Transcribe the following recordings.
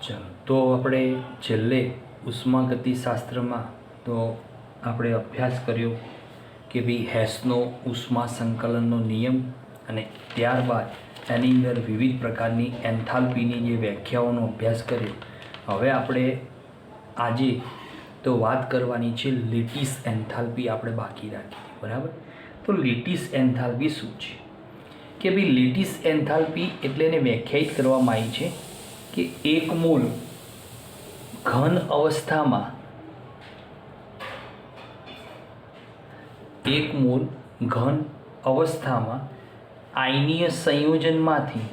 ચાલો તો આપણે છેલ્લે ઉષ્માગતિશાસ્ત્રમાં તો આપણે અભ્યાસ કર્યો કે ભાઈ હેસનો ઉષ્મા સંકલનનો નિયમ અને ત્યારબાદ એની અંદર વિવિધ પ્રકારની એન્થાલ્પીની જે વ્યાખ્યાઓનો અભ્યાસ કર્યો. હવે આપણે આજે તો વાત કરવાની છે લેટિસ એન્થાલ્પી આપણે બાકી રાખી, બરાબર. તો લેટિસ એન્થાલ્પી શું છે કે ભાઈ લેટિસ એન્થાલ્પી એટલે એને વ્યાખ્યાયિત કરવામાં આવી છે કે એક મોલ ઘન અવસ્થામાં આયનીય સંયોજનમાંથી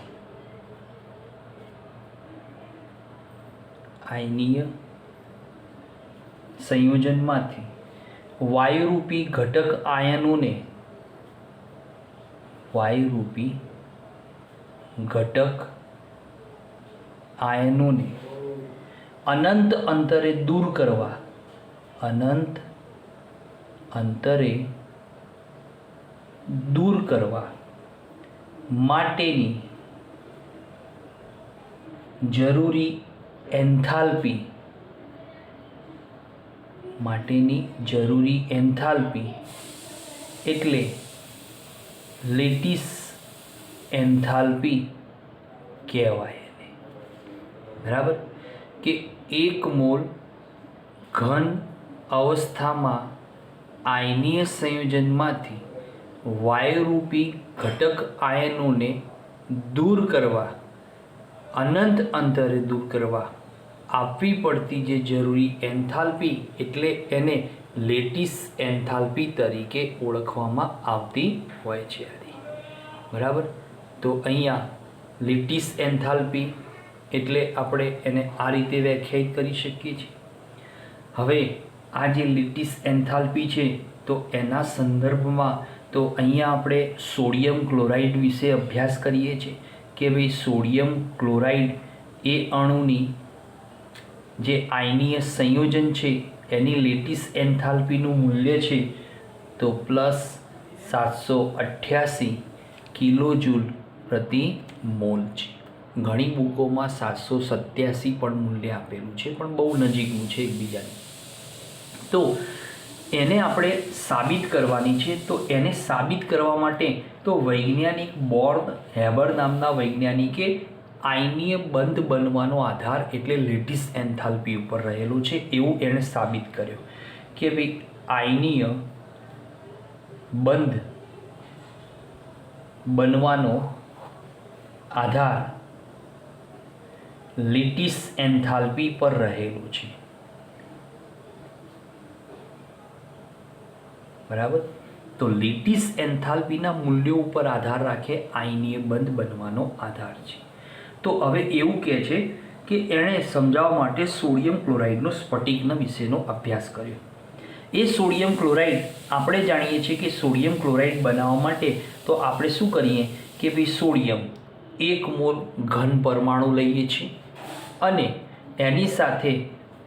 વાયુરૂપી ઘટક આયનોને અનંત અંતરે દૂર કરવા માટેની જરૂરી એન્થાલ્પી એટલે લેટિસ એન્થાલ્પી કહેવાય એને, બરાબર. કે એક મોલ ઘન અવસ્થામાં આયનીય સંયોજનમાંથી વાયુરૂપી ઘટક આયનોને અનંત અંતરે દૂર કરવા આપવી પડતી જે જરૂરી એન્થાલ્પી એટલે એને લેટિસ એન્થાલ્પી તરીકે ઓળખવામાં આવતી હોય છે, બરાબર. તો અહીંયા લેટિસ એન્થાલ્પી એટલે આપણે એને આ રીતે વ્યાખ્યાયિત કરી શકીએ છીએ. હવે આ જે લેટિસ એન્થાલ્પી છે તો એના સંદર્ભમાં તો અહીંયા આપણે સોડિયમ ક્લોરાઇડ વિશે અભ્યાસ કરીએ છીએ કે ભાઈ સોડિયમ ક્લોરાઇડ એ અણુની જે આયનીય સંયોજન છે એની લેટિસ એન્થાલ્પીનું મૂલ્ય છે તો +788 કિલોજૂલ પ્રતિ મોલ છે. ઘણી બુકોમાં 787 પણ મૂલ્ય આપેલું છે, પણ બહુ નજીકનું છે એકબીજાની. તો એને આપણે સાબિત કરવાની છે. તો એને સાબિત કરવા માટે તો વૈજ્ઞાનિક બોર્ન હેબર નામના વૈજ્ઞાનિકે આયનીય બંધ બનવાનો આધાર એટલે લેટિસ એન્થાલ્પી ઉપર રહેલો છે એવું એણે સાબિત કર્યો કે ભાઈ આયનીય બંધ બનવાનો આધાર લેટિસ એન્થાલ્પી પર રહેલો છે, બરાબર. તો લેટિસ એન્થાલ્પીના મૂલ્યો ઉપર આધાર રાખે આયનીય બંધ બનવાનો આધાર છે. તો હવે એવું કહે છે કે એણે સમજાવવા માટે સોડિયમ ક્લોરાઇડનો સ્ફટિકના વિશેનો અભ્યાસ કર્યો. એ સોડિયમ ક્લોરાઇડ આપણે જાણીએ છીએ કે સોડિયમ ક્લોરાઇડ બનાવવા માટે તો આપણે શું કરીએ કે ભાઈ સોડિયમ 1 મોલ ઘન પરમાણુ લઈએ છીએ અને એની સાથે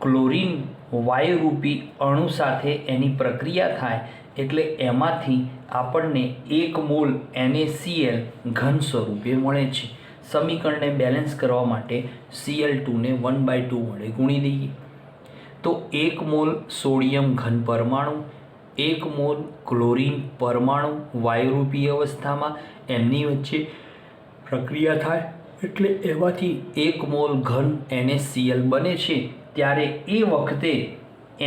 ક્લોરીન વાયુરૂપી અણુ સાથે એની પ્રક્રિયા થાય એટલે એમાંથી આપણને 1 મોલ NaCl ઘન સ્વરૂપે મળે છે. સમીકરણને બેલેન્સ કરવા માટે Cl2 ને 1/2 વડે ગુણી દઈએ તો 1 મોલ સોડિયમ ઘન પરમાણુ 1 મોલ ક્લોરીન પરમાણુ વાયુરૂપી અવસ્થામાં એમની વચ્ચે પ્રક્રિયા થાય એટલે એમાંથી 1 મોલ ઘન NaCl બને છે. ત્યારે એ વખતે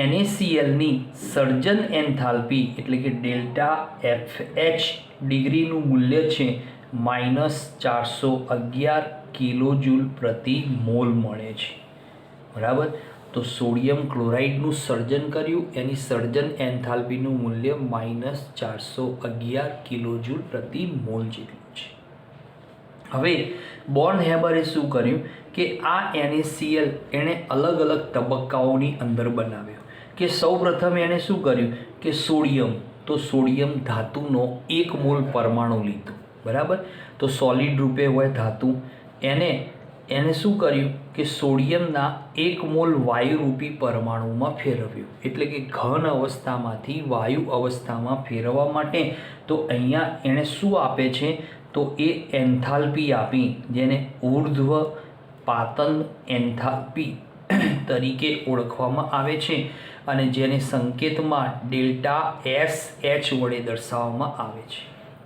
NaClની સર્જન એન્થાલ્પી એટલે કે ΔFH ડિગ્રીનું મૂલ્ય છે -411 કિલોજૂલ પ્રતિ મોલ મળે છે, બરાબર. તો સોડિયમ ક્લોરાઇડનું સર્જન કર્યું, એની સર્જન એન્થાલ્પીનું મૂલ્ય -411 કિલોજૂલ પ્રતિ મોલ જેટલું છે. હવે બોર્ન હેબરે શું કર્યું કે આ NaCl એણે અલગ અલગ તબક્કાઓની અંદર બનાવ્યો કે સૌપ્રથમ એણે શું કર્યું કે સોડિયમ ધાતુનો 1 મોલ પરમાણુ લીધો, બરાબર. તો સોલિડ રૂપે હોય ધાતુ એને શું કર્યું કે સોડિયમના 1 મોલ વાયુરૂપી પરમાણુમાં ફેરવ્યું એટલે કે ઘન અવસ્થામાંથી વાયુ અવસ્થામાં ફેરવવા માટે તો અહીંયા એણે શું આપે છે તો એ એન્થાલ્પી આપી જેને ઉર્ધ્વ પાતન એન્થાલ્પી તરીકે ઓળખવામાં આવે છે અને જેને સંકેતમાં ડેલ્ટા એસ એચ વડે દર્શાવવામાં આવે છે.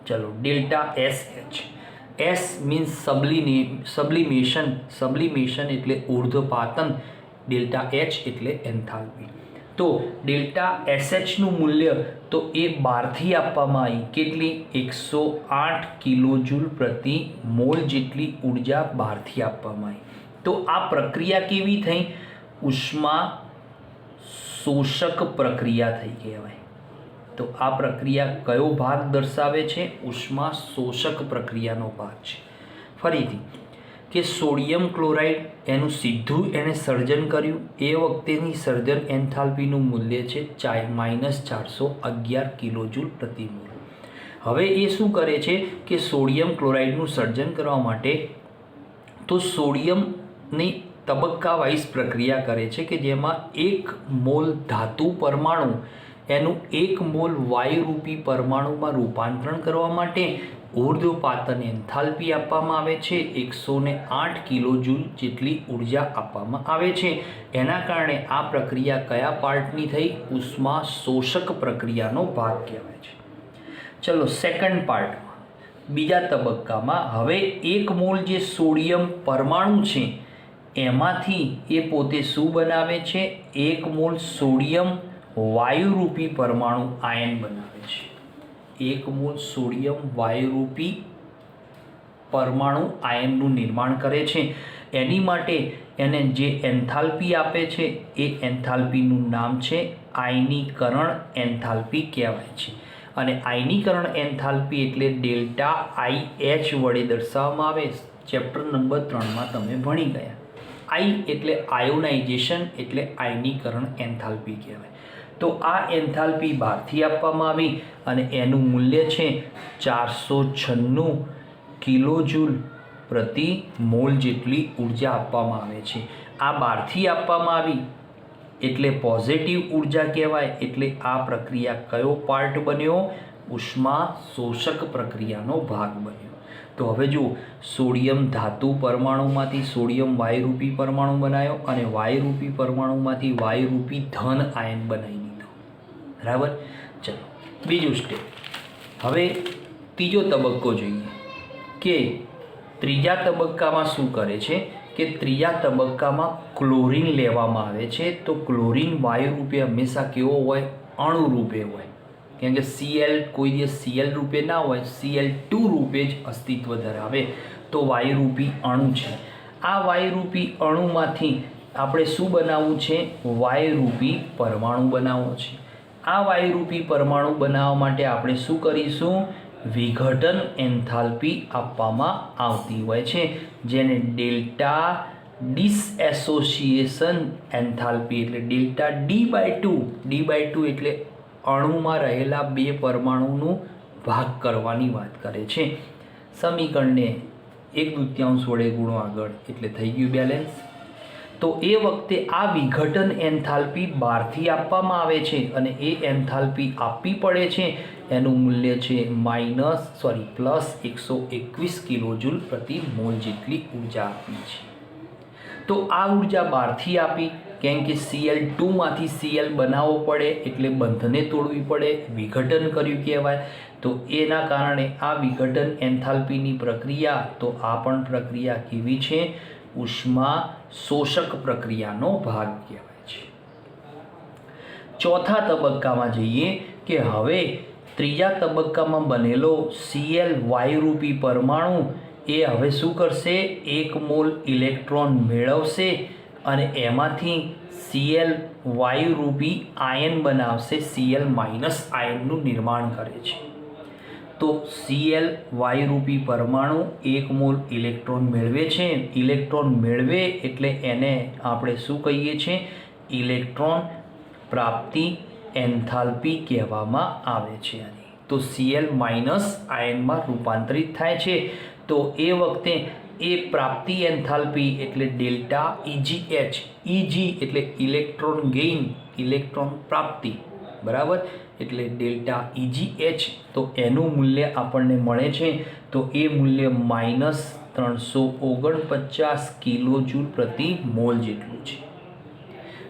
ચલો, delta S H. S means sublimation એટલે ઉર્ધ્વપાતન, ડેલ્ટા એચ એટલે એન્થાલ્પી. તો ડેલ્ટા એસએચનું મૂલ્ય તો એ બહારથી આપવામાં આવી કેટલી 108 કિલોજૂલ પ્રતિ મોલ જેટલી ઉર્જા બહારથી આપવામાં આવી. તો આ પ્રક્રિયા કેવી થઈ? ઉષ્મા શોષક પ્રક્રિયા થઈ કહેવાય. તો આ પ્રક્રિયા કયો ભાગ દર્શાવે છે? ઉષ્મા શોષક પ્રક્રિયાનો ભાગ છે. ફરીથી કે સોડિયમ ક્લોરાઇડ એનું સીધું એણે સર્જન કર્યું, એ વખતેની સર્જન એન્થાલ્પીનું મૂલ્ય છે -411 કિલોજૂલ પ્રતિ મોલ. હવે એ શું કરે છે કે સોડિયમ ક્લોરાઇડનું સર્જન કરવા માટે તો સોડિયમની તબક્કા વાઇઝ પ્રક્રિયા કરે છે કે જેમાં 1 મોલ ધાતુ પરમાણુ એનું 1 મોલ વાયુરૂપી પરમાણુમાં રૂપાંતરણ કરવા માટે ઉર્ધ્વપાતન એન્થાલ્પી આપવામાં આવે છે. 108 કિલોજૂલ જેટલી ઉર્જા આપવામાં આવે છે. એના કારણે આ પ્રક્રિયા કયા પાર્ટની થઈ? ઉષ્મા શોષક પ્રક્રિયાનો ભાગ કહેવાય છે. ચલો, સેકન્ડ પાર્ટમાં, બીજા તબક્કામાં હવે 1 મોલ જે સોડિયમ પરમાણુ છે એમાંથી એ પોતે શું બનાવે છે? 1 મોલ સોડિયમ વાયુરૂપી પરમાણુ આયન બનાવે છે. 1 મોલ સોડિયમ વાયુરૂપી પરમાણુ આયનનું નિર્માણ કરે છે. એની માટે એને જે એન્થાલ્પી આપે છે એ એન્થાલ્પીનું નામ છે આયનીકરણ એન્થાલ્પી કહેવાય છે. અને આયનીકરણ એન્થાલ્પી એટલે ડેલ્ટા આઈ એચ વડે દર્શાવવામાં આવે. ચેપ્ટર નંબર 3માં તમે ભણી ગયા. આઈ એટલે આયોનાઇઝેશન એટલે આયનીકરણ એન્થાલ્પી કહેવાય. તો આ એન્થાલ્પી બહારથી આપવામાં આવી અને એનું મૂલ્ય છે 496 કિલોજૂલ પ્રતિ મોલ જેટલી ઉર્જા આપવામાં આવે છે. આ બહારથી આપવામાં આવી એટલે પોઝિટિવ ઉર્જા કહેવાય. એટલે આ પ્રક્રિયા કયો પાર્ટ બન્યો? ઉષ્મા શોષક પ્રક્રિયાનો ભાગ બન્યો. તો હવે જુઓ, સોડિયમ ધાતુ પરમાણુમાંથી સોડિયમ વાયુરૂપી પરમાણુ બનાવ્યો અને વાયુરૂપી પરમાણુમાંથી વાયુરૂપી ધન આયન બનાવી દીધો. બરાબર. ચલો, બીજું સ્ટેપ. હવે ત્રીજો તબક્કો જોઈએ કે ત્રીજા તબક્કામાં શું કરે છે કે ત્રીજા તબક્કામાં ક્લોરીન લેવામાં આવે છે. તો ક્લોરીન વાયુરૂપે હંમેશા કેવો હોય? અણુ રૂપે હોય. કેમ કે Cl કોઈ દિવસ Cl રૂપે ના હોય, Cl2 રૂપે જ અસ્તિત્વ ધરાવે. તો વાયુરૂપી અણુ છે. આ વાયુરૂપી અણુમાંથી આપણે શું બનાવવું છે? વાયુરૂપી પરમાણુ બનાવવો છે. આ વાયુરૂપી પરમાણુ બનાવવા માટે આપણે શું કરીશું? વિઘટન એન્થાલ્પી આપવામાં આવતી હોય છે, જેને ડેલ્ટા ડિસએસોસિએશન એન્થાલ્પી એટલે ડેલ્ટા D/2 એટલે અણુમાં રહેલા 2 પરમાણુનું ભાગ કરવાની વાત કરે છે. સમીકરણને 1/2 વડે ગુણો આગળ એટલે થઈ ગયું બેલેન્સ. તો એ વખતે આ વિઘટન એન્થાલ્પી બહારથી આપવામાં આવે છે અને એ એન્થાલ્પી આપવી પડે છે. એનું મૂલ્ય છે +121 કિલોજૂલ પ્રતિ મોલ જેટલી ઉર્જા આપી છે. તો આ ઉર્જા બહારથી આપી, કેમ કે Cl2માંથી Cl બનાવવો પડે એટલે બંધને તોડવી પડે, વિઘટન કર્યું કહેવાય. તો એના કારણે આ વિઘટન એન્થાલ્પીની પ્રક્રિયા, તો આ પણ પ્રક્રિયા કેવી છે? ઉષ્મા શોષક પ્રક્રિયાનો ભાગ કહેવાય છે. ચોથા તબક્કામાં જઈએ કે હવે ત્રીજા તબક્કામાં બનેલો Cl વાયુરૂપી પરમાણુ એ હવે શું કરશે? 1 મોલ ઇલેક્ટ્રોન મેળવશે અને એમાંથી Cl વાયુરૂપી આયન બનાવશે. Cl માઇનસ આયનનું નિર્માણ કરે છે. તો Cl વાયુરૂપી પરમાણુ 1 મોલ ઇલેક્ટ્રોન મેળવે છે. ઇલેક્ટ્રોન મેળવે એટલે એને આપણે શું કહીએ છીએ? ઇલેક્ટ્રોન પ્રાપ્તિ એન્થાલ્પી કહેવામાં આવે છે. તો Cl માઇનસ આયનમાં રૂપાંતરિત થાય છે. તો એ વખતે એ પ્રાપ્તિ એન્થાલ્પી એટલે ડેલ્ટા EgH. Eg એટલે ઇલેક્ટ્રોન ગેઇન, ઇલેક્ટ્રોન પ્રાપ્તિ. બરાબર. એટલે ડેલ્ટા EgH. તો એનું મૂલ્ય આપણને મળે છે. તો એ મૂલ્ય 349 કિલો જૂલ પ્રતિ મોલ જેટલું છે.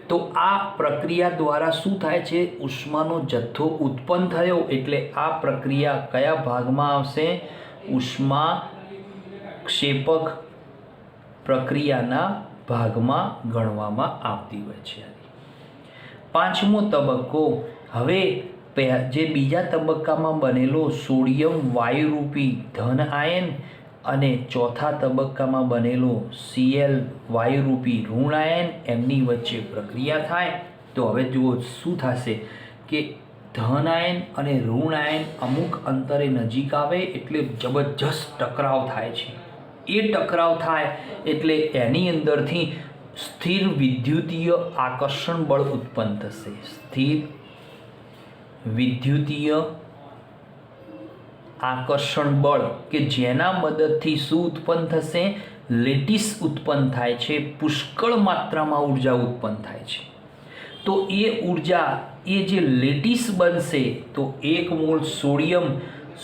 તો આ પ્રક્રિયા દ્વારા શું થાય છે? ઉષ્માનો જથ્થો ઉત્પન્ન થયો એટલે આ પ્રક્રિયા કયા ભાગમાં આવશે? ઉષ્મા ક્ષેપક પ્રક્રિયાના ભાગમાં ગણવામાં આવતી હોય છે. પાંચમો તબક્કો. હવે જે બીજા તબક્કામાં બનેલો સોડિયમ વાયુરૂપી ધન આયન અને ચોથા તબક્કામાં બનેલો Cl વાયુરૂપી ઋણ આયન, એમની વચ્ચે પ્રક્રિયા થાય. તો હવે જુઓ શું થશે કે ધન આયન અને ઋણ આયન અમુક અંતરે નજીક આવે એટલે જબરજસ્ત ટકરાવ થાય છે. એ ટકરાવ થાય એટલે એની અંદરથી સ્થિર વિદ્યુતીય આકર્ષણ બળ ઉત્પન્ન થશે. સ્થિર વિદ્યુતીય આકર્ષણ બળ કે જેના મદદથી શું ઉત્પન્ન થશે? લેટિસ ઉત્પન્ન થાય છે. પુષ્કળ માત્રામાં ઉર્જા ઉત્પન્ન થાય છે. તો એ ઉર્જા, એ જે લેટિસ બનશે તો 1 મોલ સોડિયમ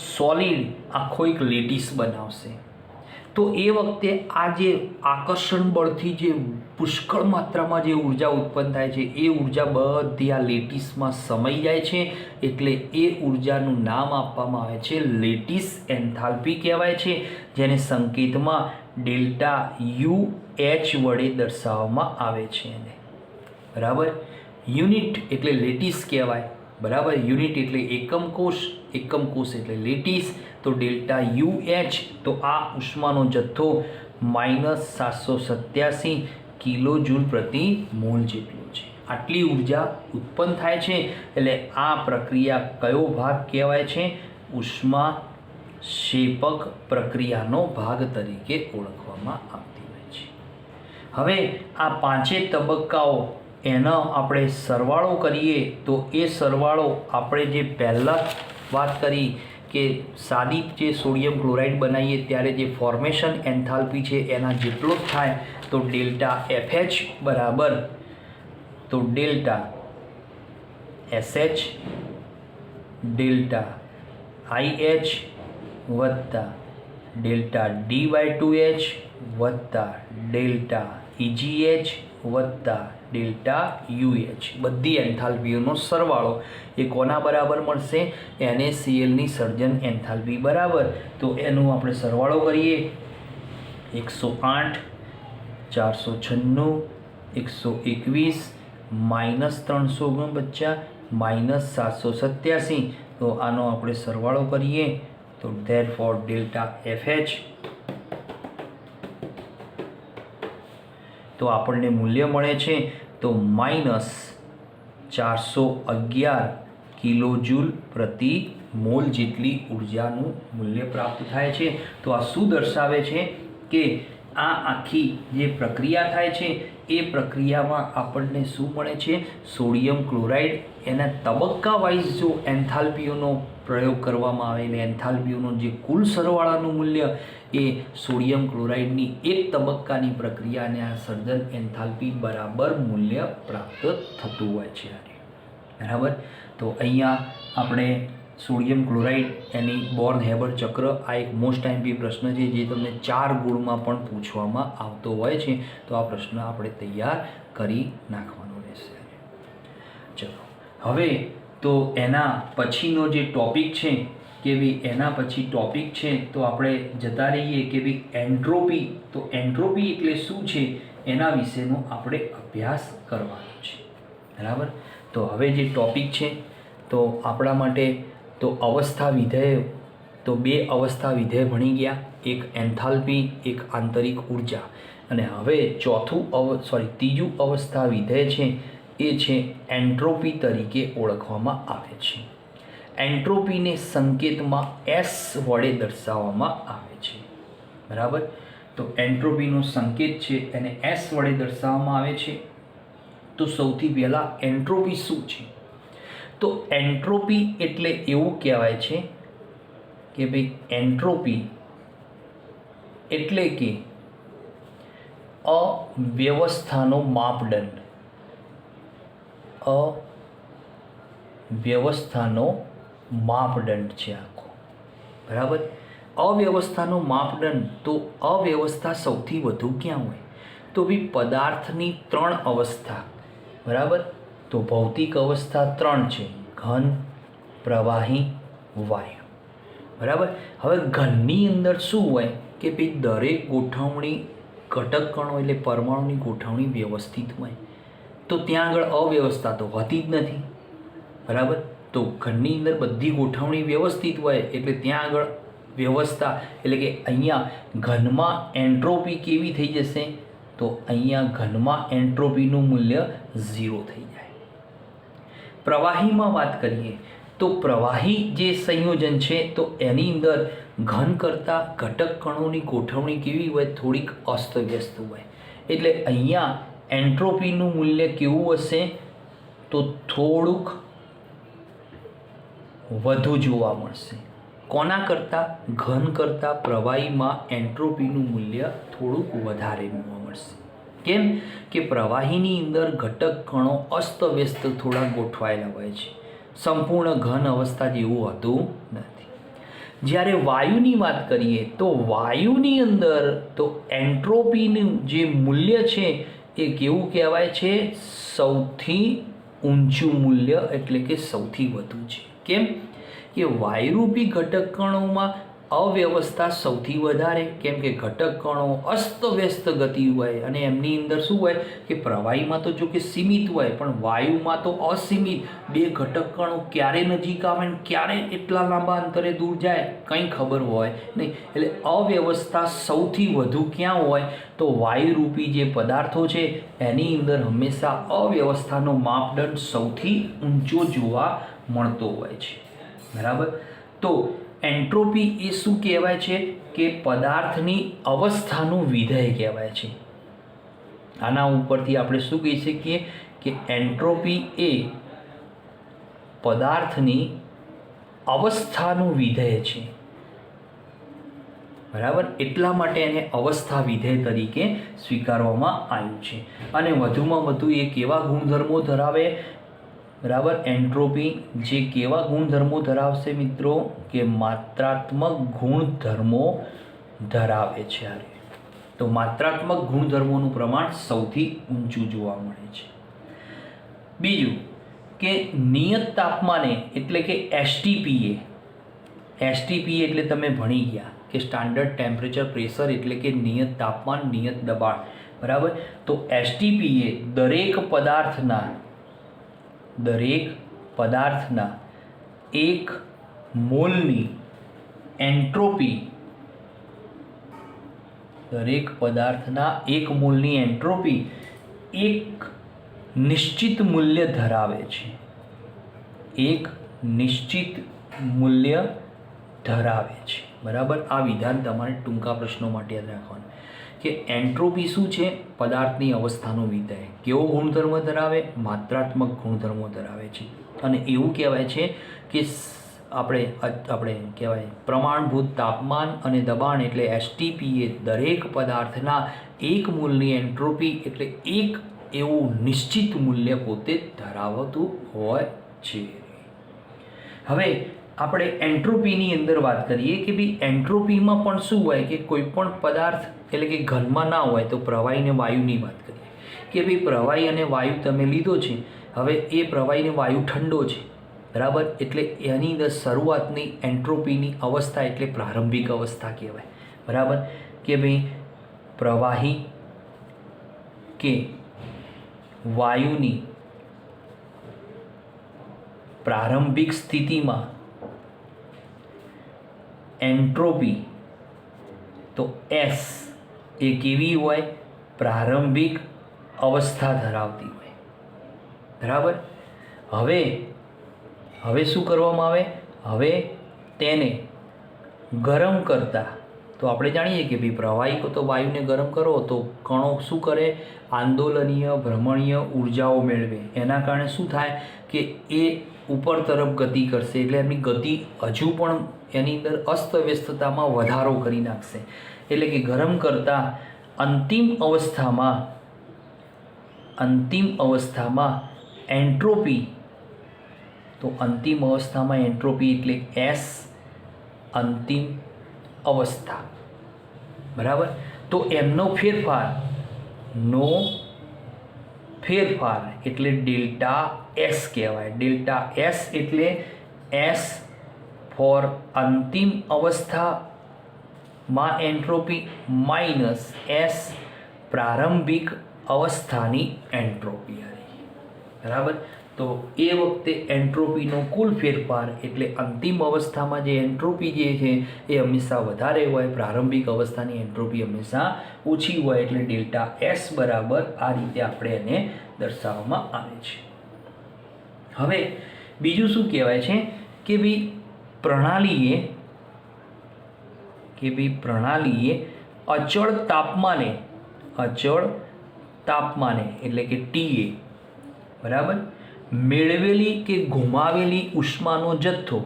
સોલિડ આખો એક લેટિસ બનાવશે. તો એ વખતે આ જે આકર્ષણ બળથી જે પુષ્કળ માત્રામાં જે ઉર્જા ઉત્પન્ન થાય છે એ ઉર્જા બધી આ લેટિસમાં સમાઈ જાય છે. એટલે એ ઉર્જાનું નામ આપવામાં આવે છે લેટિસ એન્થાલ્પી કહેવાય છે, જેને સંકેતમાં ડેલ્ટા યુ એચ વડે દર્શાવવામાં આવે છે. બરાબર. યુનિટ એટલે લેટિસ કહેવાય. બરાબર. યુનિટ એટલે એકમ કોષ, એકમ કોષ એટલે લેટિસ. તો ડેલ્ટા યુ એચ, તો આ ઉષ્માનો જથ્થો -787 કિલો જૂલ પ્રતિ મોલ જેટલો છે. આટલી ઉર્જા ઉત્પન્ન થાય છે. એટલે આ પ્રક્રિયા કયો ભાગ કહેવાય છે? ઉષ્મા ક્ષેપક પ્રક્રિયાનો ભાગ તરીકે ઓળખવામાં આવતી હોય છે. હવે આ પાંચે તબક્કાઓ એનો આપણે સરવાળો કરીએ તો એ સરવાળો આપણે જે પહેલાં વાત કરી કે સાદી જે સોડિયમ ક્લોરાઇડ બનાવીએ ત્યારે જે ફોર્મેશન એન્થાલ્પી છે એના જેટલો જ થાય. તો ડેલ્ટા FH બરાબર, તો ડેલ્ટા SH ડેલ્ટા IH વત્તા ડેલ્ટા dy2h વત્તા ડેલ્ટા EGH વત્તા ડેલ્ટા UH, બધી એન્થાલ્પીઓનો સરવાળો એ કોના બરાબર મળશે? NaClની સર્જન એન્થાલ્પી બરાબર. તો એનો આપણે સરવાળો કરીએ. 108 496 121 -349 -787. તો આનો આપણે સરવાળો કરીએ તો ધેરફોર ડેલ્ટા FH, તો આપણને મૂલ્ય મળે છે તો -411 કિલો જૂલ પ્રતિ મોલ જેટલી ઉર્જાનું મૂલ્ય પ્રાપ્ત થાય છે. તો આ શું દર્શાવે છે કે આ આખી જે પ્રક્રિયા થાય છે એ પ્રક્રિયામાં આપણને શું મળે છે? Sodium chloride. એના તબક્કા વાઇઝ જો એન્થાલ્પીઓનો પ્રયોગ કરવામાં આવે એટલે એન્થાલ્પીઓનો જે કુલ સરવાળાનું મૂલ્ય એ સોડિયમ ક્લોરાઇડની એક તબક્કાની પ્રક્રિયાને આ સર્જન એન્થાલ્પી બરાબર મૂલ્ય પ્રાપ્ત થતું હોય છે. બરાબર. તો અહીંયા આપણે સોડિયમ ક્લોરાઇડ એની બોર્ન હેબર ચક્ર, આ એક મોસ્ટ આઈએમપી પ્રશ્ન છે જે તમને 4 ગુણમાં પણ પૂછવામાં આવતો હોય છે. તો આ પ્રશ્ન આપણે તૈયાર કરી નાખવાનો રહેશે. ચલો હવે તો એના પછીનો જે ટોપિક છે કે ભાઈ એના પછી ટોપિક છે તો આપણે જતા રહીએ કે ભાઈ એન્ટ્રોપી. તો એન્ટ્રોપી એટલે શું છે એના વિશેનો આપણે અભ્યાસ કરવાનો છે. બરાબર. તો હવે જે ટોપિક છે તો આપણા માટે તો અવસ્થા વિધેય, તો 2 અવસ્થા વિધેય ભણી ગયા, એક એન્થાલ્પી, એક આંતરિક ઉર્જા. અને હવે ત્રીજું અવસ્થા વિધેય છે એ છે એન્ટ્રોપી તરીકે ઓળખવામાં આવે છે. એન્ટ્રોપીને સંકેતમાં S વડે દર્શાવવામાં આવે છે. બરાબર. તો એન્ટ્રોપીનો સંકેત છે એને S વડે દર્શાવવામાં આવે છે. તો સૌથી પહેલાં એન્ટ્રોપી શું છે? તો એન્ટ્રોપી એટલે એવું કહેવાય છે કે ભાઈ એન્ટ્રોપી એટલે કે અવ્યવસ્થાનો માપદંડ, અવ્યવસ્થાનો માપદંડ છે આખો. બરાબર. અવ્યવસ્થાનો માપદંડ, તો અવ્યવસ્થા સૌથી વધુ ક્યાં હોય? તો બી પદાર્થની 3 અવસ્થા, બરાબર. તો ભૌતિક અવસ્થા 3 છે: ઘન, પ્રવાહી, વાયુ, બરાબર. હવે ઘનની અંદર શું હોય કે ભાઈ દરેક ગોઠવણી ઘટક કણો એટલે પરમાણુની ગોઠવણી વ્યવસ્થિત હોય. તો ત્યાં આગળ અવ્યવસ્થા તો હોતી જ નથી, બરાબર. તો ઘનની અંદર બધી ગોઠવણી વ્યવસ્થિત હોય એટલે ત્યાં આગળ વ્યવસ્થા, એટલે કે અહીંયા ઘનમાં એન્ટ્રોપી કેવી થઈ જશે? તો અહીંયા ઘનમાં એન્ટ્રોપીનું મૂલ્ય 0 થઈ જાય. પ્રવાહીમાં વાત કરીએ તો પ્રવાહી જે સંયોજન છે તો એની અંદર ઘન કરતાં ઘટક કણોની ગોઠવણી કેવી હોય? થોડીક અસ્તવ્યસ્ત હોય. એટલે અહીંયા એન્ટ્રોપીનું મૂલ્ય કેવું હશે? તો થોડુંક વધુ જોવા મળશે. કોના કરતાં? ઘન કરતાં પ્રવાહીમાં એન્ટ્રોપીનું મૂલ્ય થોડુંક વધારે જોવા મળશે. કેમ કે પ્રવાહીની અંદર ઘટક કણો અસ્તવ્યસ્ત થોડા ગોઠવાયેલા હોય છે, સંપૂર્ણ ઘન અવસ્થા જેવું હોતું નથી. જ્યારે વાયુની વાત કરીએ તો વાયુની અંદર તો એન્ટ્રોપીનું જે મૂલ્ય છે એ કેવું કહેવાય છે? સૌથી ઊંચું મૂલ્ય, એટલે કે સૌથી વધુ છે. કેમ કે વાયુરૂપી ઘટક કણોમાં અવ્યવસ્થા સૌથી વધારે, કેમ કે ઘટક કણો અસ્તવ્યસ્ત ગતિ હોય અને એમની અંદર શું હોય કે પ્રવાહીમાં તો જો કે સીમિત હોય પણ વાયુમાં તો અસીમિત. બે ઘટક કણો ક્યારે નજીક આવે ને ક્યારે એટલા લાંબા અંતરે દૂર જાય કંઈ ખબર હોય નહીં. એટલે અવ્યવસ્થા સૌથી વધુ ક્યાં હોય? તો વાયુરૂપી જે પદાર્થો છે એની અંદર હંમેશા અવ્યવસ્થાનો માપદંડ સૌથી ઊંચો જોવા મળતો હોય છે, બરાબર. તો એન્ટ્રોપી એ શું કહેવાય છે? કે પદાર્થની અવસ્થાનું વિધેય કહેવાય છે. આના ઉપરથી આપણે શું કહી શકીએ કે એન્ટ્રોપી એ પદાર્થની અવસ્થાનું વિધેય છે, બરાબર. એટલા માટે એને અવસ્થા વિધેય તરીકે સ્વીકારવામાં આવ્યું છે. અને વધુમાં વધુ એ કેવા ગુણધર્મો ધરાવે? બરાબર. એન્ટ્રોપી જે કેવા ગુણધર્મો ધરાવશે મિત્રો? કે માત્રાત્મક ગુણધર્મો ધરાવે છે. તો માત્રાત્મક ગુણધર્મોનું પ્રમાણ સૌથી ઊંચું જોવા મળે છે. બીજું કે નિયત તાપમાને, એટલે કે એસટીપીએ. એસટીપીએ એટલે તમે ભણી ગયા કે સ્ટાન્ડર્ડ ટેમ્પરેચર પ્રેશર, એટલે કે નિયત તાપમાન, નિયત દબાણ, બરાબર. તો એસટીપીએ દરેક પદાર્થના 1 મોલની એન્ટ્રોપી, દરેક પદાર્થના 1 મોલની એન્ટ્રોપી એક નિશ્ચિત મૂલ્ય ધરાવે છે. એક નિશ્ચિત મૂલ્ય ધરાવે છે, બરાબર. આ વિધાન તમારે ટૂંકા પ્રશ્નો માટે યાદ રાખવાનું કે એન્ટ્રોપી શું છે? પદાર્થની અવસ્થાનો વિધેય. કેવો ગુણધર્મ ધરાવે? માત્રાત્મક ગુણધર્મો ધરાવે છે. અને એવું કહેવાય છે કે આપણે કહેવાય પ્રમાણભૂત તાપમાન અને દબાણ, એટલે એસટીપી એ દરેક પદાર્થના 1 મોલની એન્ટ્રોપી એટલે એક એવું નિશ્ચિત મૂલ્ય પોતે ધરાવતું હોય છે. હવે આપણે એન્ટ્રોપીની અંદર વાત કરીએ કે ભાઈ એન્ટ્રોપીમાં પણ શું હોય કે કોઈ પણ પદાર્થ, એટલે કે ઘનમાં ના હોય તો પ્રવાહી અને વાયુની વાત કરીએ કે ભાઈ પ્રવાહી અને વાયુ તમે લીધો છે. હવે એ પ્રવાહી અને વાયુ ઠંડો છે, બરાબર. એટલે એની અંદર શરૂઆતની એન્ટ્રોપીની અવસ્થા એટલે પ્રારંભિક અવસ્થા કહેવાય, બરાબર. કે ભાઈ પ્રવાહી કે વાયુની પ્રારંભિક સ્થિતિમાં એન્ટ્રોપી તો એસ એ કેવી હોય? પ્રારંભિક અવસ્થા ધરાવતી હોય, બરાબર. હવે શું કરવામાં આવે? હવે તેને ગરમ કરતા, તો આપણે જાણીએ કે ભાઈ પ્રવાહી તો વાયુને ગરમ કરો તો કણો શું કરે? આંદોલનીય ભ્રમણીય ઉર્જાઓ મેળવે. એના કારણે શું થાય કે એ ઉપર તરફ ગતિ કરશે, એટલે એમની ગતિ હજુ પણ એની અંદર અસ્તવ્યસ્તતામાં વધારો કરી નાખશે. એટલે કે ગરમ કરતાં અંતિમ અવસ્થામાં એન્ટ્રોપી, તો અંતિમ અવસ્થામાં એન્ટ્રોપી એટલે એસ અંતિમ અવસ્થા, બરાબર. તો એમનો ફેરફાર એટલે ડેલ્ટા એસ કહેવાય. ડેલ્ટા એસ એટલે એસ ફોર અંતિમ અવસ્થામાં એન્ટ્રોપી માઇનસ એસ પ્રારંભિક અવસ્થાની એન્ટ્રોપી આવી, બરાબર. તો એ વખતે એન્ટ્રોપીનો કુલ ફેરફાર એટલે અંતિમ અવસ્થામાં જે એન્ટ્રોપી જે છે એ હંમેશા વધારે હોય, પ્રારંભિક અવસ્થાની એન્ટ્રોપી હંમેશા ઓછી હોય. એટલે ડેલ્ટા એસ બરાબર આ રીતે આપણે એને દર્શાવવામાં આવે છે. હવે બીજું શું કહેવાય છે કે ભાઈ પ્રણાલીએ અચળ તાપમાને એટલે કે ટીએ, બરાબર, મેળવેલી કે ગુમાવેલી ઉષ્માનો જથ્થો,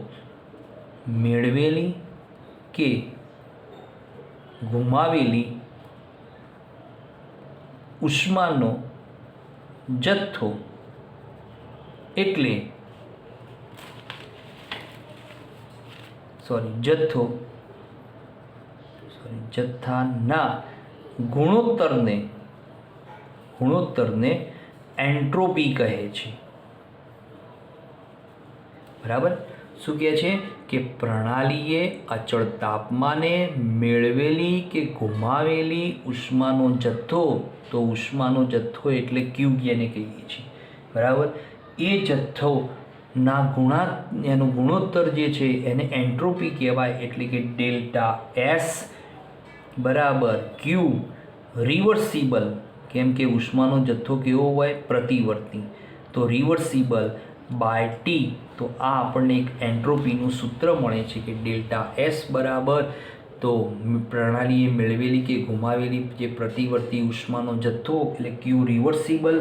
એટલે જથ્થાના ગુણોત્તરને એન્ટ્રોપી કહે છે, બરાબર. શું કહે છે કે પ્રણાલીએ અચળ તાપમાને મેળવેલી કે ગુમાવેલી ઉષ્માનો જથ્થો, તો ઉષ્માનો જથ્થો એટલે ક્યુ જેને કહીએ છીએ, બરાબર, એ જથ્થોના એનો ગુણોત્તર જે છે એને એન્ટ્રોપી કહેવાય. એટલે કે ડેલ્ટા એસ બરાબર ક્યુ રિવર્સિબલ, કેમ કે ઉષ્માનો જથ્થો કેવો હોય? પ્રતિવર્તી, તો રિવર્સિબલ બાય ટી. તો આ આપણને એક એન્ટ્રોપીનું સૂત્ર મળે છે કે ડેલ્ટા એસ બરાબર તો પ્રણાલીએ મેળવેલી કે ગુમાવેલી જે પ્રતિવર્તી ઉષ્માનો જથ્થો એટલે ક્યુ રિવર્સિબલ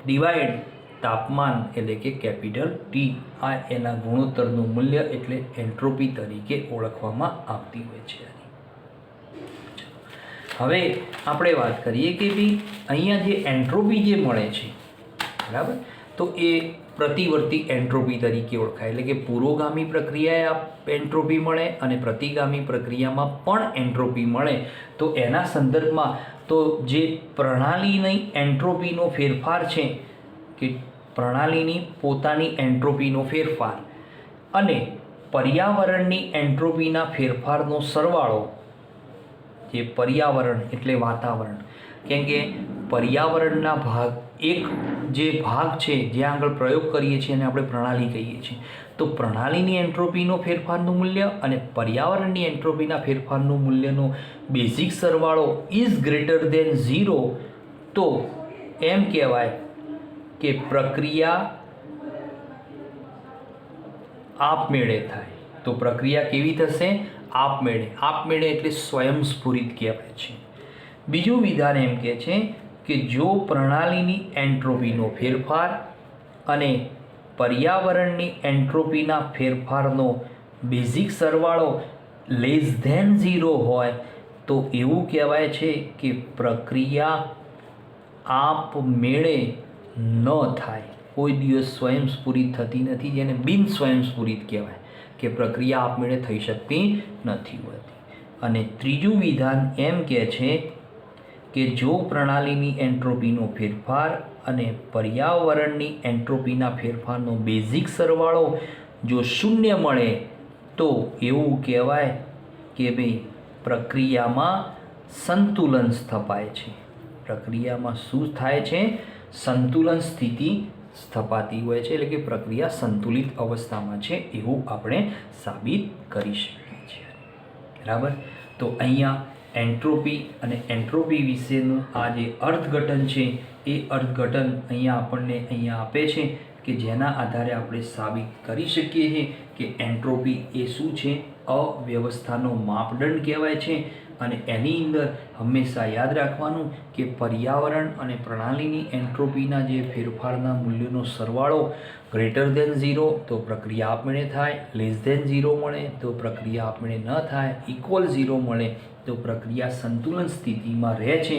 ડિવાઈડ તાપમાન એટલે કે કેપિટલ ટી. આ એના ગુણોત્તરનું મૂલ્ય એટલે એન્ટ્રોપી તરીકે ઓળખવામાં આવતી હોય છે. હવે આપણે વાત કરીએ કે ભાઈ અહીંયા જે એન્ટ્રોપી જે મળે છે, બરાબર, તો એ પ્રતિવર્તી એન્ટ્રોપી તરીકે ઓળખાય. એટલે કે પુરોગામી પ્રક્રિયાએ એન્ટ્રોપી મળે અને પ્રતિગામી પ્રક્રિયામાં પણ એન્ટ્રોપી મળે. તો એના સંદર્ભમાં તો જે પ્રણાલીની એન્ટ્રોપીનો ફેરફાર છે કે પ્રણાલીની પોતાની એન્ટ્રોપીનો ફેરફાર અને પર્યાવરણની એન્ટ્રોપીના ફેરફારનો સરવાળો, જે પર્યાવરણ એટલે વાતાવરણ, કેમ કે પર્યાવરણના એક જે ભાગ છે જ્યાં આગળ પ્રયોગ કરીએ છીએ અને આપણે પ્રણાલી કહીએ છીએ. તો પ્રણાલીની એન્ટ્રોપીનો ફેરફારનું મૂલ્ય અને પર્યાવરણની એન્ટ્રોપીના ફેરફારનું મૂલ્યનો બેઝિક સરવાળો ઇઝ ગ્રેટર દેન 0. તો એમ કહેવાય કે પ્રક્રિયા આપમેળે થાય. તો પ્રક્રિયા કેવી થશે? આપમેળે એટલે સ્વયંસ્ફુરિત કહેવાય છે. બીજું વિધાન એમ કહે છે કે જો પ્રણાલીની એન્ટ્રોપીનો ફેરફાર અને પર્યાવરણની એન્ટ્રોપીના ફેરફારનો બેઝિક સરવાળો લેસ ધેન 0 હોય તો એવું કહેવાય છે કે પ્રક્રિયા આપમેળે ન થાય, કોઈ દિવસ સ્વયંસ્ફુરિત થતી નથી, જેને બિન સ્વયંસ્ફુરિત કહેવાય કે પ્રક્રિયા આપમેળે થઈ શકતી નથી હોતી. અને ત્રીજું વિધાન એમ કહે છે કે જો પ્રણાલીની એન્ટ્રોપીનો ફેરફાર અને પર્યાવરણની એન્ટ્રોપીના ફેરફારનો બેઝિક સરવાળો જો 0 મળે તો એવું કહેવાય કે ભાઈ પ્રક્રિયામાં સંતુલન સ્થપાય છે. પ્રક્રિયામાં શું થાય છે? સંતુલન સ્થિતિ સ્થપાતી હોય છે, એટલે કે પ્રક્રિયા સંતુલિત અવસ્થામાં છે એવું આપણે સાબિત કરી શકીએ છીએ, બરાબર. તો અહીંયા એન્ટ્રોપી અને એન્ટ્રોપી વિશેનું આ જે અર્થઘટન છે એ અર્થઘટન આપણને આપે છે કે જેના આધારે આપણે સાબિત કરી શકીએ છીએ કે એન્ટ્રોપી એ શું છે? અવ્યવસ્થાનો માપદંડ કહેવાય છે. અને એની અંદર હંમેશા યાદ રાખવાનું કે પર્યાવરણ અને પ્રણાલીની એન્ટ્રોપીના જે ફેરફારના મૂલ્યોનો સરવાળો ગ્રેટર દેન 0 તો પ્રક્રિયા આપમેળે થાય, લેસ દેન 0 મળે તો પ્રક્રિયા આપમેળે ન થાય, ઇક્વલ 0 મળે તો પ્રક્રિયા સંતુલન સ્થિતિમાં રહે છે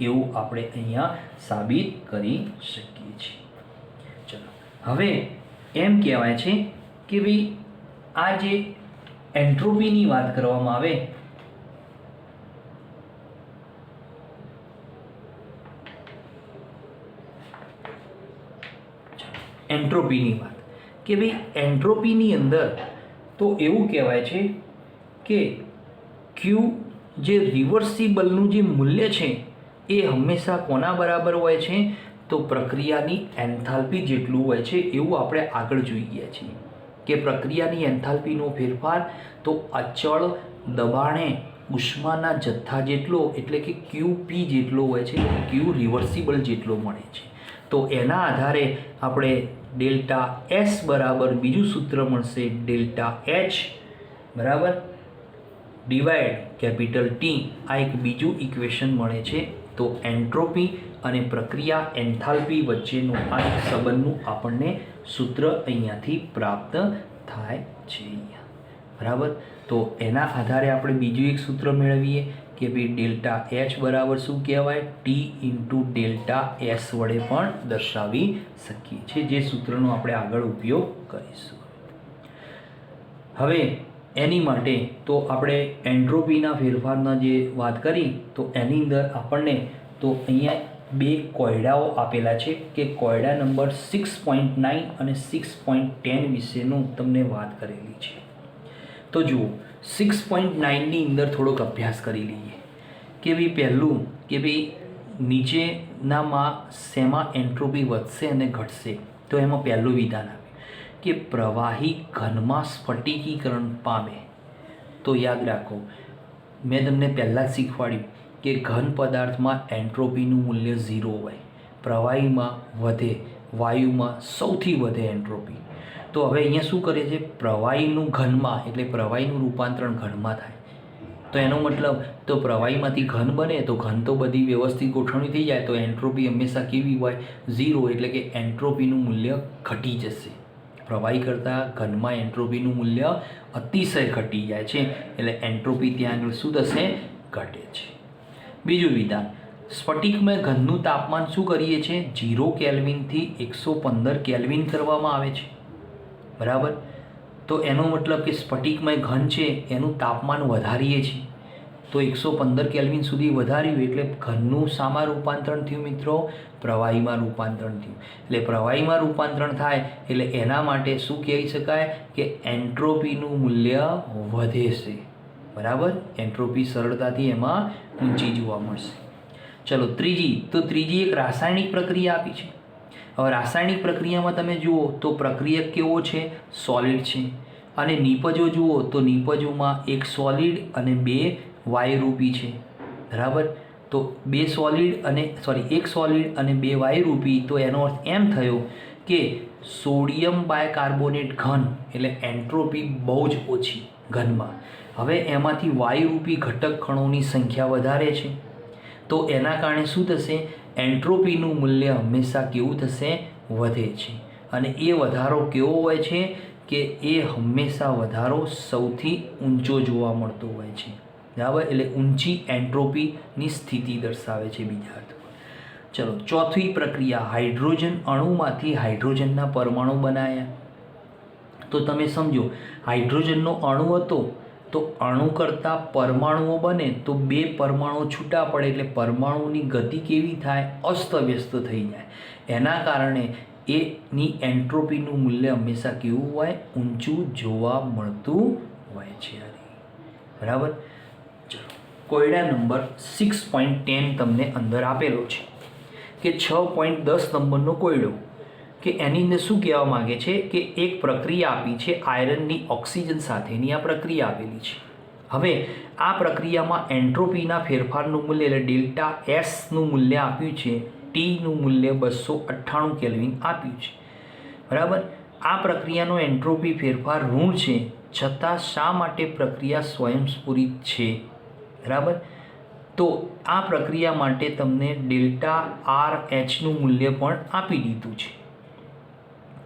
એવું આપણે અહીંયા સાબિત કરી શકીએ છીએ. ચલો હવે એમ કહેવાય છે કે ભાઈ આ જે એન્ટ્રોપીની વાત કરવામાં આવે એન્ટ્રોપીની વાત, કે ભાઈ એન્ટ્રોપીની અંદર તો એવું કહેવાય છે કે ક્યુ જે રિવર્સિબલનું જે મૂલ્ય છે એ હંમેશા કોના બરાબર હોય છે, તો પ્રક્રિયાની એન્થાલ્પી જેટલું હોય છે એવું આપણે આગળ જોઈ ગયા છીએ કે પ્રક્રિયાની એન્થાલ્પીનો ફેરફાર તો અચળ દબાણે ઉષ્માના જથ્થા જેટલો એટલે કે QP જેટલો હોય છે, ક્યુ રિવર્સિબલ જેટલો મળે છે. તો એના આધારે આપણે ડેલ્ટા એસ બરાબર બીજું સૂત્ર મળશે ડેલ્ટા એચ બરાબર ડિવાઈડ કેપિટલ ટી, આ એક બીજું ઇક્વેશન મળે છે. તો એન્ટ્રોપી અને પ્રક્રિયા એન્થાલ્પી વચ્ચેનું આ એક સંબંધનું આપણને સૂત્ર અહીંયાથી પ્રાપ્ત થાય છે બરાબર. તો એના આધારે આપણે બીજું એક સૂત્ર મેળવીએ કે ભાઈ ડેલ્ટા એચ બરાબર શું કહેવાય, ટી ઇન્ટુ ડેલ્ટા એસ વડે પણ દર્શાવી શકીએ છીએ, જે સૂત્રનો આપણે આગળ ઉપયોગ કરીશું. હવે એની માટે તો આપણે એન્ટ્રોપીના ફેરફારના જે વાત કરી તો એની અંદર આપણને તો અહીંયા બે કોયડાઓ આપેલા છે કે કોયડા નંબર 6.9 અને 6.10 વિશેનું તમને વાત કરેલી છે. તો જુઓ 6.9ની અંદર થોડોક અભ્યાસ કરી લઈએ કે ભાઈ પહેલું કે ભાઈ નીચેનામાં શેમાં એન્ટ્રોપી વધશે અને ઘટશે. તો એમાં પહેલું વિધાન આવે કે પ્રવાહી ઘનમાં સ્ફટિકીકરણ પામે. તો યાદ રાખો મેં તમને પહેલાં જ શીખવાડ્યું કે ઘન પદાર્થમાં એન્ટ્રોપીનું મૂલ્ય 0 હોય, પ્રવાહીમાં વધે, વાયુમાં સૌથી વધે એન્ટ્રોપી. તો હવે અહીંયા શું કરે છે, પ્રવાહીનું ઘનમાં એટલે પ્રવાહીનું રૂપાંતરણ ઘનમાં થાય. તો એનો મતલબ તો પ્રવાહીમાંથી ઘન બને તો ઘન તો બધી વ્યવસ્થિત ગોઠવણી થઈ જાય, તો એન્ટ્રોપી હંમેશા કેવી હોય 0, એટલે કે એન્ટ્રોપીનું મૂલ્ય ઘટી જશે. પ્રવાહી કરતાં ઘનમાં એન્ટ્રોપીનું મૂલ્ય અતિશય ઘટી જાય છે, એટલે એન્ટ્રોપી ત્યાં આગળ શું થશે, ઘટે છે. બીજું વિધાન, સ્ફટિકમય ઘનનું તાપમાન શું કરીએ છીએ 0 કેલ્વિનથી 115 કેલ્વિન કરવામાં આવે છે બરાબર. તો એનો મતલબ કે સ્ફટિકમય ઘન છે એનું તાપમાન વધારીએ છીએ તો 115 કેલ્વિન સુધી વધાર્યું એટલે ઘનનું શામાં રૂપાંતરણ થયું મિત્રો, પ્રવાહીમાં રૂપાંતરણ થયું. એટલે પ્રવાહીમાં રૂપાંતરણ થાય એટલે એના માટે શું કહી શકાય કે એન્ટ્રોપીનું મૂલ્ય વધે છે બરાબર. એન્ટ્રોપી સરળતાથી એમાં ઊંચી જોવા મળશે. ચલો ત્રીજી એક રાસાયણિક પ્રક્રિયા આપી છે. હવે રાસાયણિક પ્રક્રિયામાં તમે જુઓ તો પ્રક્રિયક કેવો છે, સોલિડ છે. અને નિપજો જુઓ તો નિપજોમાં એક સોલિડ અને બે વાયુરૂપી છે બરાબર. તો એક સોલિડ અને બે વાયુરૂપી, તો એનો અર્થ એમ થયો કે સોડિયમ બાયકાર્બોનેટ ઘન એટલે એન્ટ્રોપી બહુ જ ઓછી ઘનમાં. હવે એમાંથી વાયુરૂપી ઘટક કણોની સંખ્યા વધારે છે તો એના કારણે શું થશે, એન્ટ્રોપીનું મૂલ્ય હંમેશા કેવું થશે, વધે છે. અને એ વધારો કેવો હોય છે કે એ હંમેશા વધારો સૌથી ઊંચો જોવા મળતો હોય છે બરાબર. એટલે ઊંચી એન્ટ્રોપીની સ્થિતિ દર્શાવે છે બીજા અર્થમાં. ચલો ચોથી પ્રક્રિયા, હાઇડ્રોજન અણુમાંથી હાઇડ્રોજનના પરમાણુ બનાવ્યા. તો તમે સમજો હાઇડ્રોજનનો અણુ હતો તો અણુ કરતાં પરમાણુઓ બને તો બે પરમાણુ છૂટા પડે એટલે પરમાણુની ગતિ કેવી થાય, અસ્તવ્યસ્ત થઈ જાય. એના કારણે એની એન્ટ્રોપીનું મૂલ્ય હંમેશા કેવું હોય, ઊંચું જોવા મળતું હોય છે બરાબર. ચલો કોયડા નંબર 6.10 તમને અંદર આપેલો છે કે 6.10 નંબરનો કોયડો કે એની અંદર શું કહેવા માગે છે કે એક પ્રક્રિયા આપી છે આયરનની ઓક્સિજન સાથેની આ પ્રક્રિયા આપેલી છે. હવે આ પ્રક્રિયામાં એન્ટ્રોપીના ફેરફારનું મૂલ્ય એટલે ડેલ્ટા એસનું મૂલ્ય આપ્યું છે, ટીનું મૂલ્ય 298 કેલ્વિન આપ્યું છે બરાબર. આ પ્રક્રિયાનો એન્ટ્રોપી ફેરફાર ઋણ છે છતાં શા માટે પ્રક્રિયા સ્વયંસ્ફુરિત છે બરાબર. તો આ પ્રક્રિયા માટે તમને ડેલ્ટા આર એચનું મૂલ્ય પણ આપી દીધું છે.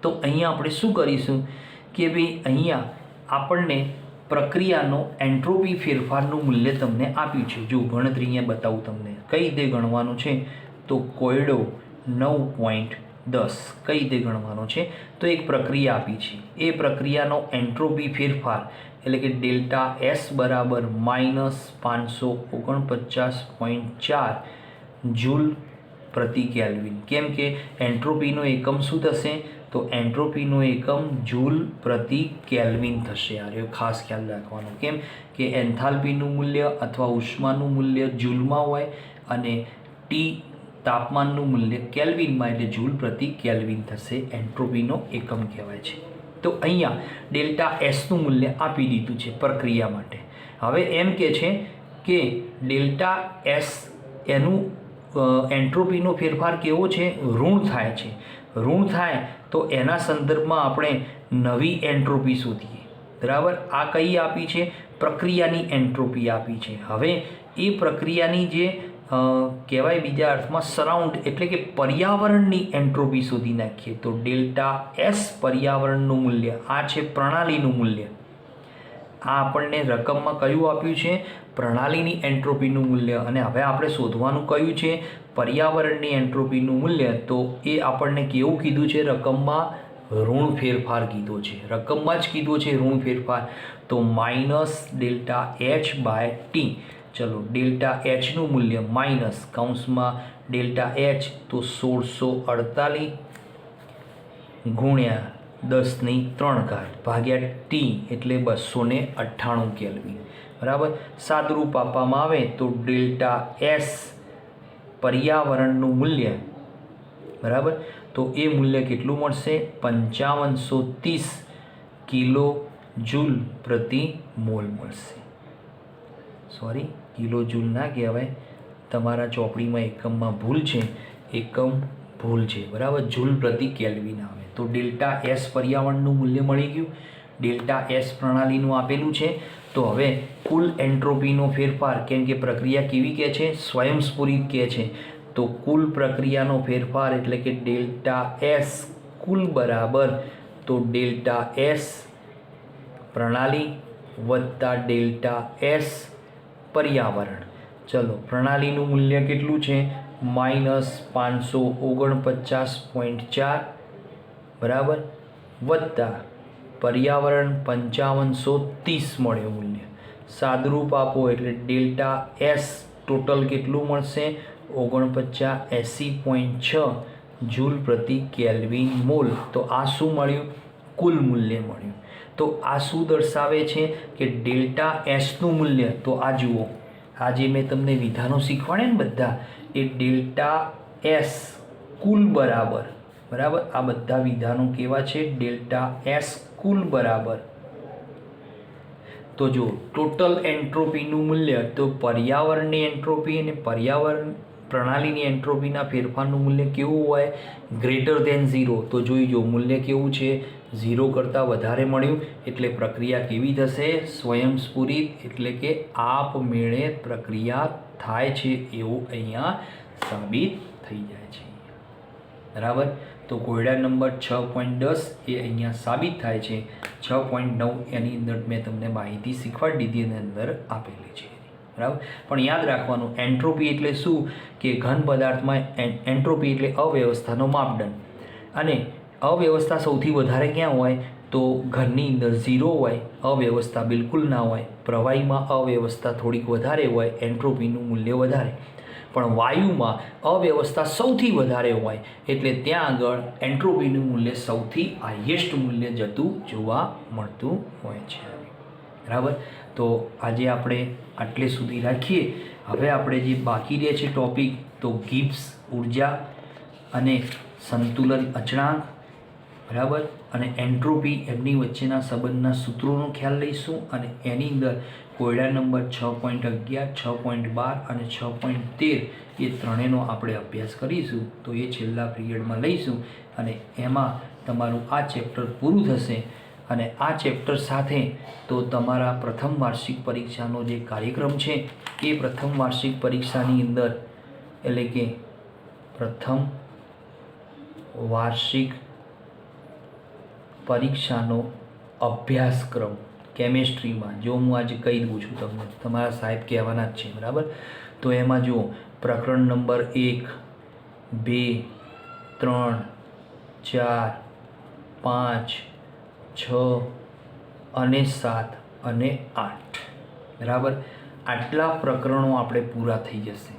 તો અહીંયા આપણે શું કરીશું કે ભાઈ અહીંયા આપણને પ્રક્રિયાનો એન્ટ્રોપી ફેરફારનું મૂલ્ય તમને આપ્યું છે. જો ગણતરી અહીંયા બતાવું તમને કઈ રીતે ગણવાનું છે. તો કોયડો 9.10 કઈ રીતે ગણવાનો છે, તો એક પ્રક્રિયા આપી છે, એ પ્રક્રિયાનો એન્ટ્રોપી ફેરફાર એટલે કે ડેલ્ટા એસ બરાબર -549.4 જૂલ પ્રતિ કેલ્વિન. કેમ કે એન્ટ્રોપીનો એકમ શું થશે? તો એન્ટ્રોપીનો એકમ જૂલ પ્રતિ કેલ્વિન થશે. આ ખાસ ખ્યાલ રાખવાનો. કેમ કે એન્થાલ્પીનું મૂલ્ય અથવા ઉષ્માનું મૂલ્ય જૂલમાં હોય અને ટી તાપમાનનું મૂલ્ય કેલ્વિનમાં, એટલે જૂલ પ્રતિ કેલ્વિન થશે. એન્ટ્રોપીનો એકમ કહેવાય છે. તો અહીંયા ડેલ્ટા એસનું મૂલ્ય આપી દીધું છે પ્રક્રિયા માટે. હવે એમ કે છે કે ડેલ્ટા એસ એનું એન્ટ્રોપીનો ફેરફાર કેવો છે? ઋણ થાય છે. ઋણ થાય તો એના સંદર્ભમાં આપણે નવી એન્ટ્રોપી શોધીએ. બરાબર? આ કઈ આપી છે? પ્રક્રિયાની એન્ટ્રોપી આપી છે. હવે એ પ્રક્રિયાની જે કહેવાય બીજા અર્થમાં સરાઉન્ડ એટલે કે પર્યાવરણની એન્ટ્રોપી શોધી નાખીએ તો ડેલ્ટા એસ પર્યાવરણનું મૂલ્ય, આ છે પ્રણાલીનું મૂલ્ય. આ આપણને રકમમાં કયું આપ્યું છે? પ્રણાલીની એન્ટ્રોપીનું મૂલ્ય. અને હવે આપણે શોધવાનું કયું છે? પર્યાવરણની એન્ટ્રોપીનું મૂલ્ય. તો એ આપણને કેવું કીધું છે? રકમમાં ઋણ ફેરફાર કીધો છે. રકમમાં જ કીધો છે ઋણ ફેરફાર. તો minus delta H by T. ચલો, ડેલ્ટા એચનું મૂલ્ય માઇનસ કૌંસમાં ડેલ્ટા એચ તો 1648 ગુણ્યા 10³ ભાગ્યા ટી એટલે 298 કેલ્વિન. બરાબર? સાદુરૂપ આપવામાં આવે તો ડેલ્ટા એસ પર્યાવરણનું મૂલ્ય, બરાબર, તો એ મૂલ્ય કેટલું મળશે? 5530 કિલો જૂલ પ્રતિ મોલ મળશે. સોરી, કિલો જૂલ ના કહેવાય, તમારા ચોપડીમાં એકમમાં ભૂલ છે, એકમ ભૂલ છે. બરાબર? જૂલ પ્રતિ કેલ્વિન આવે. તો ડેલ્ટા એસ પર્યાવરણનું મૂલ્ય મળી ગયું, ડેલ્ટા એસ પ્રણાલીનું આપેલું છે. તો હવે કુલ એન્ટ્રોપીનો ફેરફાર, કેમ કે પ્રક્રિયા કેવી કહે છે? સ્વયંસ્ફુરિત કહે છે. તો કુલ પ્રક્રિયાનો ફેરફાર એટલે કે ડેલ્ટા એસ કુલ બરાબર તો ડેલ્ટા એસ પ્રણાલી વત્તા ડેલ્ટા એસ પર્યાવરણ. ચલો, પ્રણાલીનું મૂલ્ય કેટલું છે? -549.4, બરાબર, વત્તા પર્યાવરણ 5530 મળ્યો મૂલ્ય. સાદુરૂપ આપો એટલે ડેલ્ટા એસ ટોટલ કેટલું મળશે? 4980.6 જૂલ પ્રતિ કેલ્વિન મોલ. તો આ શું મળ્યું? કુલ મૂલ્ય મળ્યું. તો આ શું દર્શાવે છે? કે ડેલ્ટા એસનું મૂલ્ય, તો આ જુઓ, આ જે મેં તમને વિધાનો શીખવાડ્યા ને બધા, એ ડેલ્ટા એસ કુલ બરાબર, બરાબર, આ બધા વિધાનો કેવા છે? ડેલ્ટા એસ કુલ બરાબર. તો જો ટોટલ એન્ટ્રોપીનું મૂલ્ય, તો પર્યાવરણની એન્ટ્રોપી અને પર્યાવરણ પ્રણાલીની એન્ટ્રોપીના ફેરફારનું મૂલ્ય કેવું હોય? >0. તો જોઈ જો મૂલ્ય કેવું છે? 0 કરતાં વધારે મળ્યું એટલે પ્રક્રિયા કેવી થશે? સ્વયંસ્ફુરિત એટલે કે આપમેળે પ્રક્રિયા થાય છે એવું અહીંયા સાબિત થઈ જાય છે. બરાબર? તો કોયડા નંબર 6.10 એ અહીંયા સાબિત થાય છે. 6.9 એની અંદર મેં તમને માહિતી શીખવાડી દીધી અને અંદર આપેલી છે. બરાબર? પણ યાદ રાખવાનું, એન્ટ્રોપી એટલે શું? કે ઘન પદાર્થમાં એન્ટ્રોપી એટલે અવ્યવસ્થાનો માપદંડ. અને અવ્યવસ્થા સૌથી વધારે ક્યાં હોય? તો ઘરની અંદર 0 હોય, અવ્યવસ્થા બિલકુલ ના હોય. પ્રવાહીમાં અવ્યવસ્થા થોડીક વધારે હોય, એન્ટ્રોપીનું મૂલ્ય વધારે. પણ વાયુમાં અવ્યવસ્થા સૌથી વધારે હોય એટલે ત્યાં આગળ એન્ટ્રોપીનું મૂલ્ય સૌથી હાઈએસ્ટ મૂલ્ય જતું જોવા મળતું હોય છે. બરાબર? તો આજે આપણે આટલે સુધી રાખીએ. હવે આપણે જે બાકી રહે છે ટોપિક, તો ગિબ્સ ઉર્જા અને સંતુલન અચળાંક, બરાબર, અને એન્ટ્રોપી, એમની વચ્ચેના સંબંધના સૂત્રોનો ખ્યાલ લઈશું. અને એની અંદર કોયડા નંબર 6.11, 6.12 અને 6.13 એ ત્રણેયનો આપણે અભ્યાસ કરીશું. તો એ છેલ્લા પીરિયડમાં લઈશું અને એમાં તમારું આ ચેપ્ટર પૂરું થશે. અને આ ચેપ્ટર સાથે તો તમારા પ્રથમ વાર્ષિક પરીક્ષાનો જે કાર્યક્રમ છે એ પ્રથમ વાર્ષિક પરીક્ષાની અંદર, એટલે કે પ્રથમ વાર્ષિક પરીક્ષાનો અભ્યાસક્રમ કેમેસ્ટ્રીમાં, જો હું આજે કહી દઉં છું તમને, તમારા સાહેબ કહેવાના જ છે. બરાબર? તો એમાં જુઓ, પ્રકરણ નંબર 1, 2, 3, 4, 5, 6 અને 7 અને 8. બરાબર? આટલા પ્રકરણો આપણે પૂરા થઈ જશે.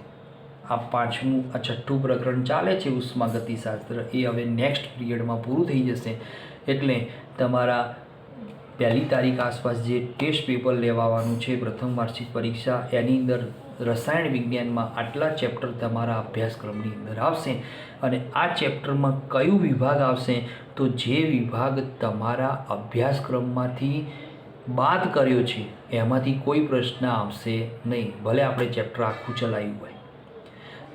આ છઠ્ઠું પ્રકરણ ચાલે છે ઉષ્માગતિશાસ્ત્ર, એ હવે નેક્સ્ટ પિરિયડમાં પૂરું થઈ જશે. એટલે તમારા 1 તારીખ આસપાસ જે ટેસ્ટ પેપર લેવાનું છે પ્રથમ વાર્ષિક પરીક્ષા, એની અંદર રસાયણ વિજ્ઞાનમાં આટલા ચેપ્ટર તમારા અભ્યાસક્રમની અંદર આવશે. અને આ ચેપ્ટરમાં કયું વિભાગ આવશે, તો જે વિભાગ તમારા અભ્યાસક્રમમાંથી બાદ કર્યો છે એમાંથી કોઈ પ્રશ્ન આવશે નહીં, ભલે આપણે ચેપ્ટર આખું ચલાવ્યું હોય.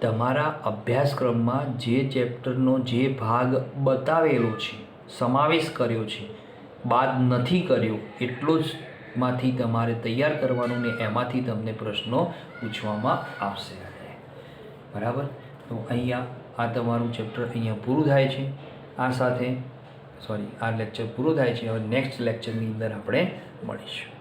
તમારા અભ્યાસક્રમમાં જે ચેપ્ટરનો જે ભાગ બતાવેલો છે, સમાવેશ કર્યો છે, બાદ નથી કર્યો, એટલો જ માંથી તમારે તૈયાર કરવાનું ને એમાંથી તમને પ્રશ્નો પૂછવામાં આવશે. બરાબર? તો અહીંયા આ તમારું ચેપ્ટર અહીંયા પૂરું થાય છે. આ લેક્ચર પૂરો થાય છે. હવે નેક્સ્ટ લેક્ચરની અંદર આપણે મળીશું.